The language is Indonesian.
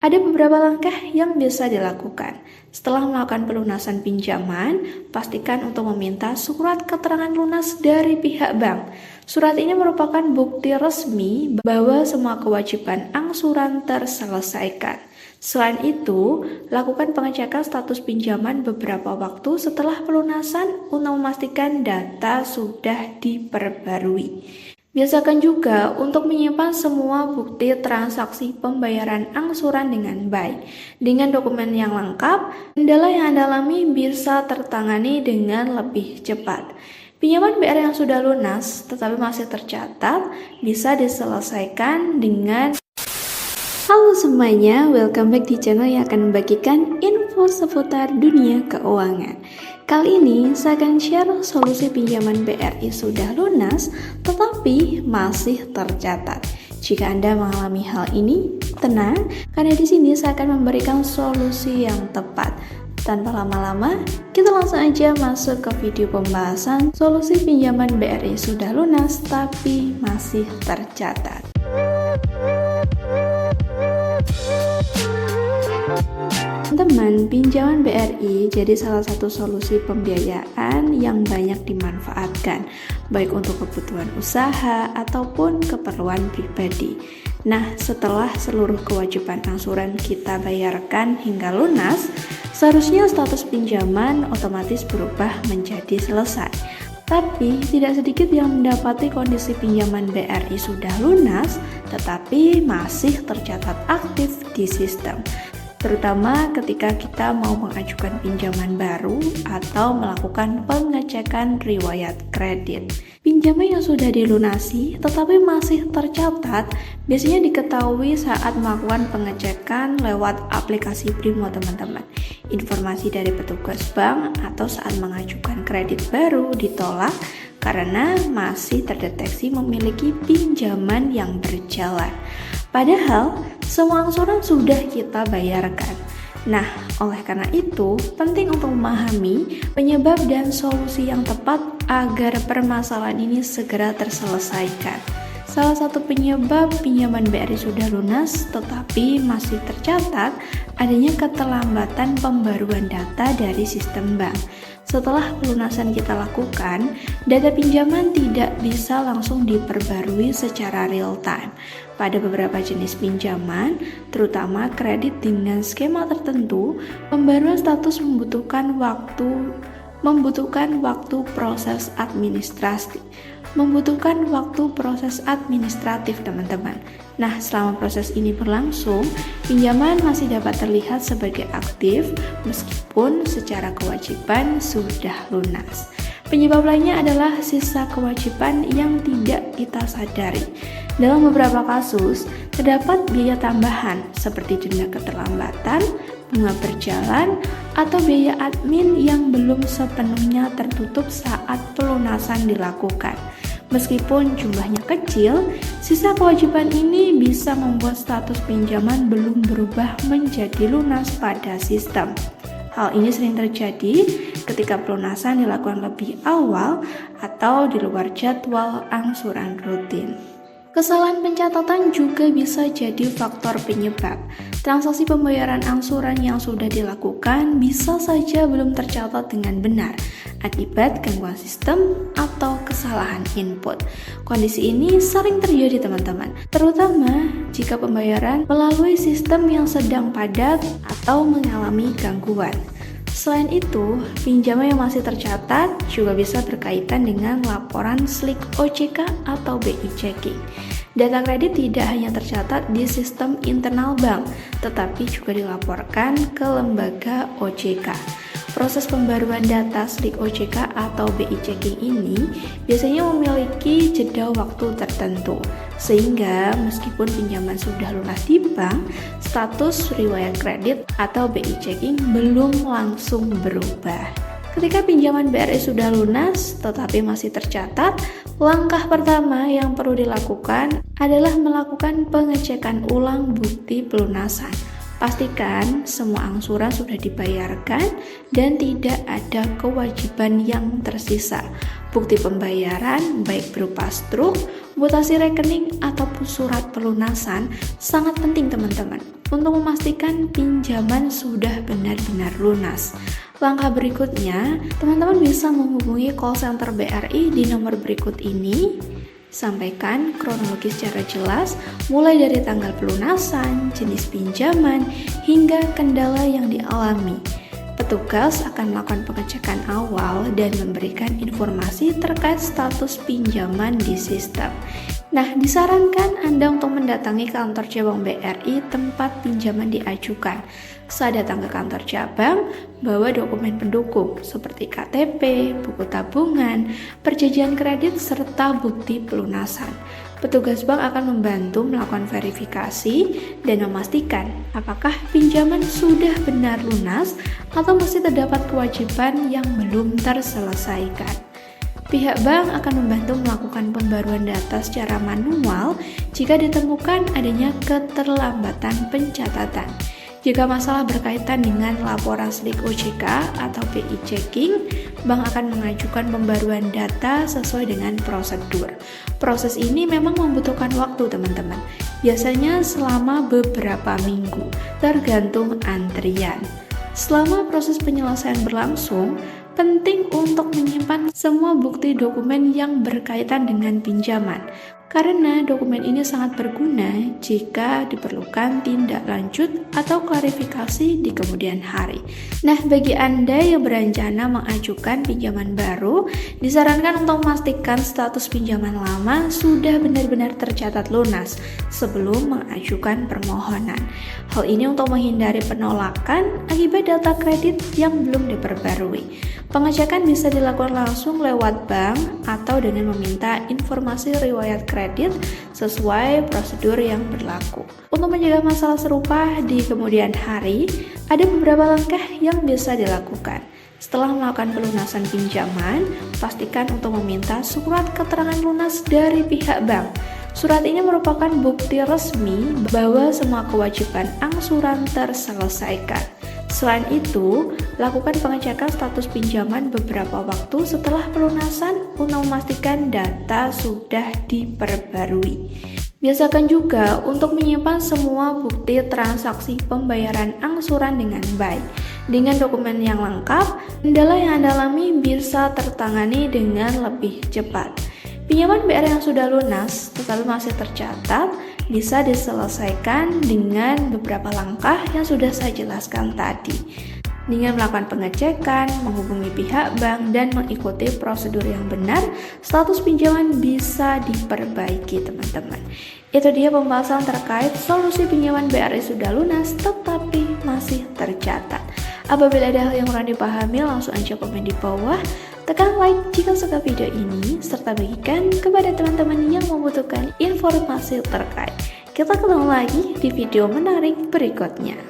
Ada beberapa langkah yang bisa dilakukan. Setelah melakukan pelunasan pinjaman, pastikan untuk meminta surat keterangan lunas dari pihak bank. Surat ini merupakan bukti resmi bahwa semua kewajiban angsuran terselesaikan. Selain itu, lakukan pengecekan status pinjaman beberapa waktu setelah pelunasan untuk memastikan data sudah diperbarui. Biasakan juga untuk menyimpan semua bukti transaksi pembayaran angsuran dengan baik. Dengan dokumen yang lengkap, kendala yang Anda alami bisa tertangani dengan lebih cepat. Pinjaman BR yang sudah lunas tetapi masih tercatat bisa diselesaikan dengan Halo semuanya, welcome back di channel yang akan membagikan info seputar dunia keuangan. Kali ini saya akan share solusi pinjaman BRI sudah lunas tetapi masih tercatat. Jika Anda mengalami hal ini, tenang karena di sini saya akan memberikan solusi yang tepat. Tanpa lama-lama, kita langsung aja masuk ke video pembahasan solusi pinjaman BRI sudah lunas tapi masih tercatat. Teman-teman, pinjaman BRI jadi salah satu solusi pembiayaan yang banyak dimanfaatkan, baik untuk kebutuhan usaha ataupun keperluan pribadi. Nah, setelah seluruh kewajiban angsuran kita bayarkan hingga lunas, seharusnya status pinjaman otomatis berubah menjadi selesai. Tapi, tidak sedikit yang mendapati kondisi pinjaman BRI sudah lunas, tetapi masih tercatat aktif di sistem. Terutama ketika kita mau mengajukan pinjaman baru atau melakukan pengecekan riwayat kredit. Pinjaman yang sudah dilunasi tetapi masih tercatat biasanya diketahui saat melakukan pengecekan lewat aplikasi Brimo teman-teman. Informasi dari petugas bank atau saat mengajukan kredit baru ditolak karena masih terdeteksi memiliki pinjaman yang berjalan. Padahal, semua angsuran sudah kita bayarkan. Nah, oleh karena itu, penting untuk memahami penyebab dan solusi yang tepat agar permasalahan ini segera terselesaikan. Salah satu penyebab pinjaman BRI sudah lunas tetapi masih tercatat adanya keterlambatan pembaruan data dari sistem bank. Setelah pelunasan kita lakukan, data pinjaman tidak bisa langsung diperbarui secara real time. Pada beberapa jenis pinjaman, terutama kredit dengan skema tertentu, pembaruan status membutuhkan waktu proses administratif teman-teman. Nah, selama proses ini berlangsung, pinjaman masih dapat terlihat sebagai aktif meskipun secara kewajiban sudah lunas. Penyebab lainnya adalah sisa kewajiban yang tidak kita sadari. Dalam beberapa kasus, terdapat biaya tambahan seperti denda keterlambatan, bunga berjalan, atau biaya admin yang belum sepenuhnya tertutup saat pelunasan dilakukan. Meskipun jumlahnya kecil, sisa kewajiban ini bisa membuat status pinjaman belum berubah menjadi lunas pada sistem. Hal ini sering terjadi ketika pelunasan dilakukan lebih awal atau di luar jadwal angsuran rutin. Kesalahan pencatatan juga bisa jadi faktor penyebab. Transaksi pembayaran angsuran yang sudah dilakukan bisa saja belum tercatat dengan benar akibat gangguan sistem atau kesalahan input. Kondisi ini sering terjadi teman-teman, terutama jika pembayaran melalui sistem yang sedang padat atau mengalami gangguan. Selain itu, pinjaman yang masih tercatat juga bisa berkaitan dengan laporan SLIK OJK atau BI Checking. Data kredit tidak hanya tercatat di sistem internal bank, tetapi juga dilaporkan ke lembaga OJK. Proses pembaruan data SLIK OJK atau BI Checking ini biasanya memiliki jeda waktu tertentu, sehingga meskipun pinjaman sudah lunas di bank, status riwayat kredit atau BI Checking belum langsung berubah. Ketika pinjaman BRI sudah lunas tetapi masih tercatat, langkah pertama yang perlu dilakukan adalah melakukan pengecekan ulang bukti pelunasan. Pastikan semua angsuran sudah dibayarkan dan tidak ada kewajiban yang tersisa. Bukti pembayaran baik berupa struk, mutasi rekening, ataupun surat pelunasan sangat penting teman-teman. untuk memastikan pinjaman sudah benar-benar lunas. Langkah berikutnya, teman-teman bisa menghubungi call center BRI di nomor berikut ini. Sampaikan kronologis secara jelas, mulai dari tanggal pelunasan, jenis pinjaman, hingga kendala yang dialami. Petugas akan melakukan pengecekan awal dan memberikan informasi terkait status pinjaman di sistem. Nah, disarankan Anda untuk mendatangi kantor cabang BRI tempat pinjaman diajukan. Saat datang ke kantor cabang, bawa dokumen pendukung seperti KTP, buku tabungan, perjanjian kredit, serta bukti pelunasan. Petugas bank akan membantu melakukan verifikasi dan memastikan apakah pinjaman sudah benar lunas atau masih terdapat kewajiban yang belum terselesaikan. Pihak bank akan membantu melakukan pembaruan data secara manual jika ditemukan adanya keterlambatan pencatatan. Jika masalah berkaitan dengan laporan slik OJK atau PI checking, bank akan mengajukan pembaruan data sesuai dengan prosedur. Proses ini memang membutuhkan waktu, teman-teman. Biasanya selama beberapa minggu, tergantung antrian. Selama proses penyelesaian berlangsung, penting untuk menyimpan semua bukti dokumen yang berkaitan dengan pinjaman, karena dokumen ini sangat berguna jika diperlukan tindak lanjut atau klarifikasi di kemudian hari. Nah, bagi Anda yang berencana mengajukan pinjaman baru, disarankan untuk memastikan status pinjaman lama sudah benar-benar tercatat lunas sebelum mengajukan permohonan. Hal ini untuk menghindari penolakan akibat data kredit yang belum diperbarui. Pengecekan bisa dilakukan langsung lewat bank atau dengan meminta informasi riwayat kredit sesuai prosedur yang berlaku. Untuk mencegah masalah serupa di kemudian hari, ada beberapa langkah yang bisa dilakukan. Setelah melakukan pelunasan pinjaman, pastikan untuk meminta surat keterangan lunas dari pihak bank. Surat ini merupakan bukti resmi bahwa semua kewajiban angsuran terselesaikan. Selain itu, lakukan pengecekan status pinjaman beberapa waktu setelah pelunasan untuk memastikan data sudah diperbarui. Biasakan juga untuk menyimpan semua bukti transaksi pembayaran angsuran dengan baik. Dengan dokumen yang lengkap, kendala yang Anda alami bisa tertangani dengan lebih cepat. Pinjaman BR yang sudah lunas tetapi masih tercatat bisa diselesaikan dengan beberapa langkah yang sudah saya jelaskan tadi. Dengan melakukan pengecekan, menghubungi pihak bank, dan mengikuti prosedur yang benar, status pinjaman bisa diperbaiki, teman-teman. Itu dia pembahasan terkait solusi pinjaman BRI sudah lunas tetapi masih tercatat. Apabila ada hal yang kurang dipahami, langsung aja komen di bawah. Tekan like jika suka video ini, serta bagikan kepada teman-teman yang membutuhkan informasi terkait. Kita ketemu lagi di video menarik berikutnya.